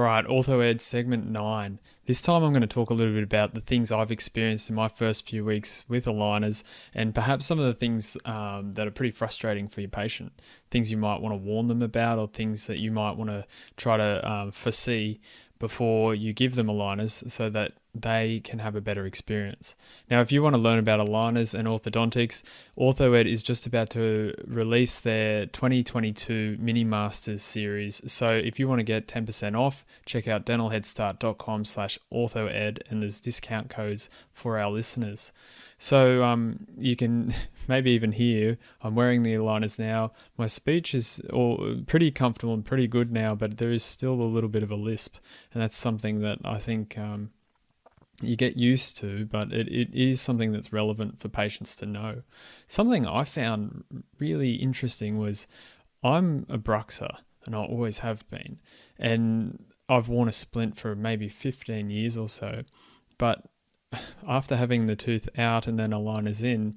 All right, OrthoEd segment 9. This time I'm going to talk a little bit about the things I've experienced in my first few weeks with aligners and perhaps some of the things that are pretty frustrating for your patient. Things you might want to warn them about or things that you might want to try to foresee before you give them aligners so that they can have a better experience. Now, if you want to learn about aligners and orthodontics, OrthoEd is just about to release their 2022 Mini Masters series. So if you want to get 10% off, check out dentalheadstart.com/orthoed, and there's discount codes for our listeners. So you can maybe even hear I'm wearing the aligners now. My speech is all pretty comfortable and pretty good now, but there is still a little bit of a lisp, and that's something that I think you get used to, but it is something that's relevant for patients to know. Something I found really interesting was I'm a bruxer, and I always have been, and I've worn a splint for maybe 15 years or so, but after having the tooth out and then aligners in,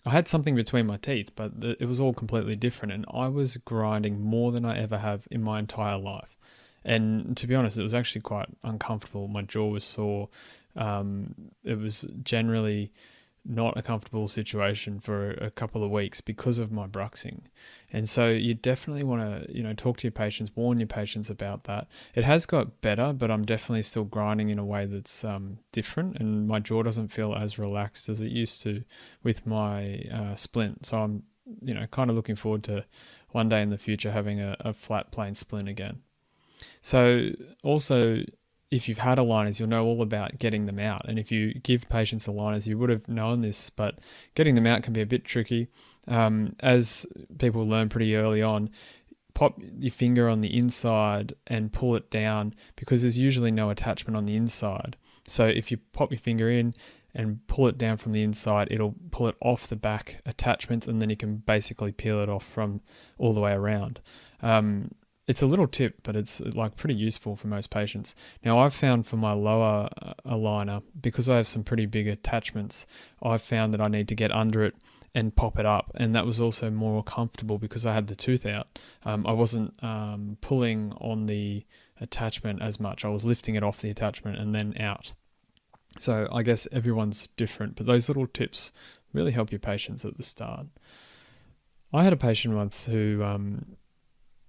I had something between my teeth, but it was all completely different, and I was grinding more than I ever have in my entire life. And to be honest, it was actually quite uncomfortable. My jaw was sore. It was generally not a comfortable situation for a couple of weeks because of my bruxing. And so you definitely want to, talk to your patients, warn your patients about that. It has got better, but I'm definitely still grinding in a way that's different, and my jaw doesn't feel as relaxed as it used to with my splint. So I'm, kind of looking forward to one day in the future having a flat plain splint again. So also, if you've had aligners, you'll know all about getting them out. And if you give patients aligners, you would have known this, but getting them out can be a bit tricky. As people learn pretty early on, pop your finger on the inside and pull it down because there's usually no attachment on the inside. So if you pop your finger in and pull it down from the inside, it'll pull it off the back attachments, and then you can basically peel it off from all the way around. It's a little tip, but it's pretty useful for most patients. Now, I've found for my lower aligner, because I have some pretty big attachments, I've found that I need to get under it and pop it up. And that was also more comfortable because I had the tooth out. I wasn't pulling on the attachment as much. I was lifting it off the attachment and then out. So I guess everyone's different, but those little tips really help your patients at the start. I had a patient once who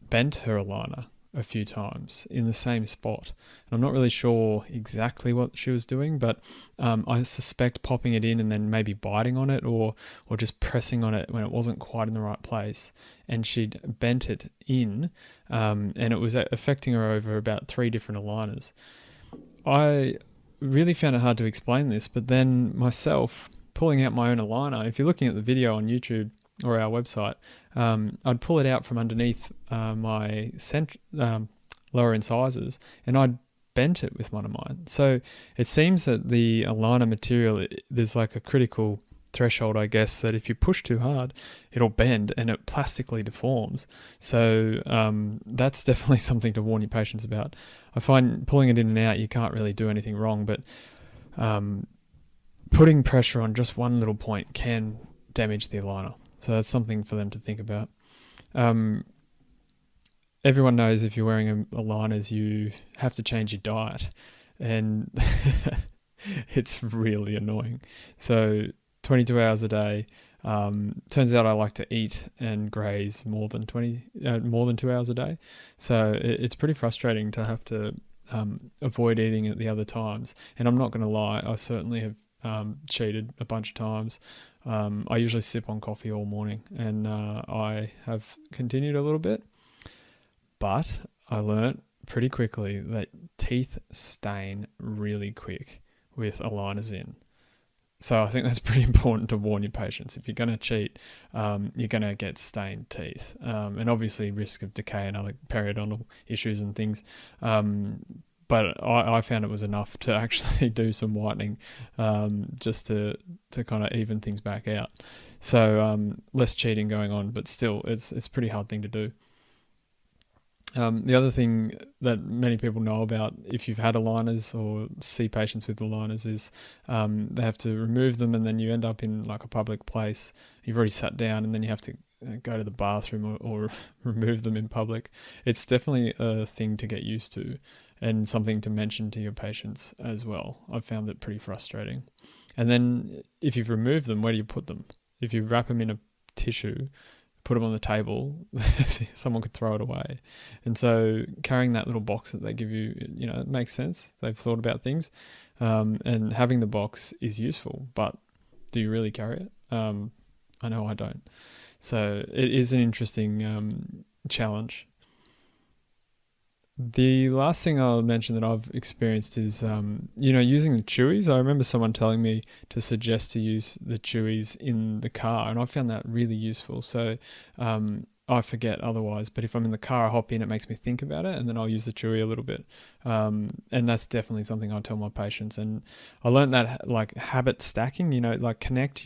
bent her aligner a few times in the same spot. And I'm not really sure exactly what she was doing, but I suspect popping it in and then maybe biting on it or just pressing on it when it wasn't quite in the right place. And she'd bent it in, and it was affecting her over about 3 different aligners. I really found it hard to explain this, but then myself pulling out my own aligner, if you're looking at the video on YouTube or our website, I'd pull it out from underneath my lower incisors, and I'd bent it with one of mine. So it seems that the aligner material, there's like a critical threshold, I guess, that if you push too hard, it'll bend and it plastically deforms. So that's definitely something to warn your patients about. I find pulling it in and out, you can't really do anything wrong, but putting pressure on just one little point can damage the aligner. So that's something for them to think about. Everyone knows if you're wearing aligners, you have to change your diet, and it's really annoying. So 22 hours a day. Turns out I like to eat and graze more than 2 hours a day. So it's pretty frustrating to have to avoid eating at the other times. And I'm not going to lie, I certainly have cheated a bunch of times. I usually sip on coffee all morning, and I have continued a little bit, but I learnt pretty quickly that teeth stain really quick with aligners in. So I think that's pretty important to warn your patients. If you're going to cheat, you're going to get stained teeth, and obviously risk of decay and other periodontal issues and things. But I found it was enough to actually do some whitening, just to kind of even things back out. So less cheating going on, but still, it's a pretty hard thing to do. The other thing that many people know about if you've had aligners or see patients with aligners is they have to remove them, and then you end up in like a public place. You've already sat down, and then you have to go to the bathroom or remove them in public. It's definitely a thing to get used to and something to mention to your patients as well. I've found it pretty frustrating. And then if you've removed them, where do you put them? If you wrap them in a tissue, put them on the table, someone could throw it away. And so carrying that little box that they give you, it makes sense. They've thought about things. And having the box is useful, but do you really carry it? I know I don't. So it is an interesting challenge. The last thing I'll mention that I've experienced is, using the Chewies. I remember someone telling me to suggest to use the Chewies in the car, and I found that really useful. So I forget otherwise, but if I'm in the car, I hop in, it makes me think about it, and then I'll use the Chewy a little bit. And that's definitely something I tell my patients. And I learned that like habit stacking, like connect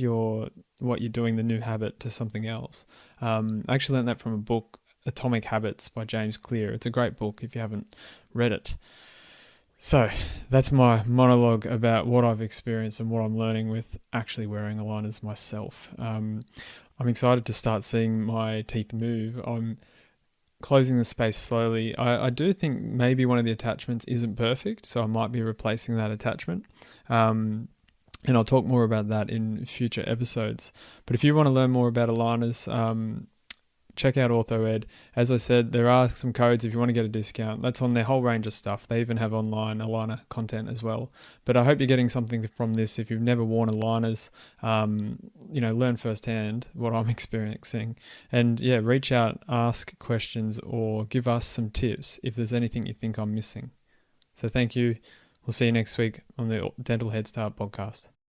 what you're doing, the new habit, to something else. I actually learned that from a book, Atomic Habits by James Clear. It's a great book if you haven't read it. So that's my monologue about what I've experienced and what I'm learning with actually wearing aligners myself. I'm excited to start seeing my teeth move. I'm closing the space slowly. I do think maybe one of the attachments isn't perfect, so I might be replacing that attachment. And I'll talk more about that in future episodes. But if you want to learn more about aligners, check out OrthoEd. As I said, there are some codes if you want to get a discount. That's on their whole range of stuff. They even have online aligner content as well. But I hope you're getting something from this. If you've never worn aligners, learn firsthand what I'm experiencing. And reach out, ask questions, or give us some tips if there's anything you think I'm missing. So thank you. We'll see you next week on the Dental Head Start podcast.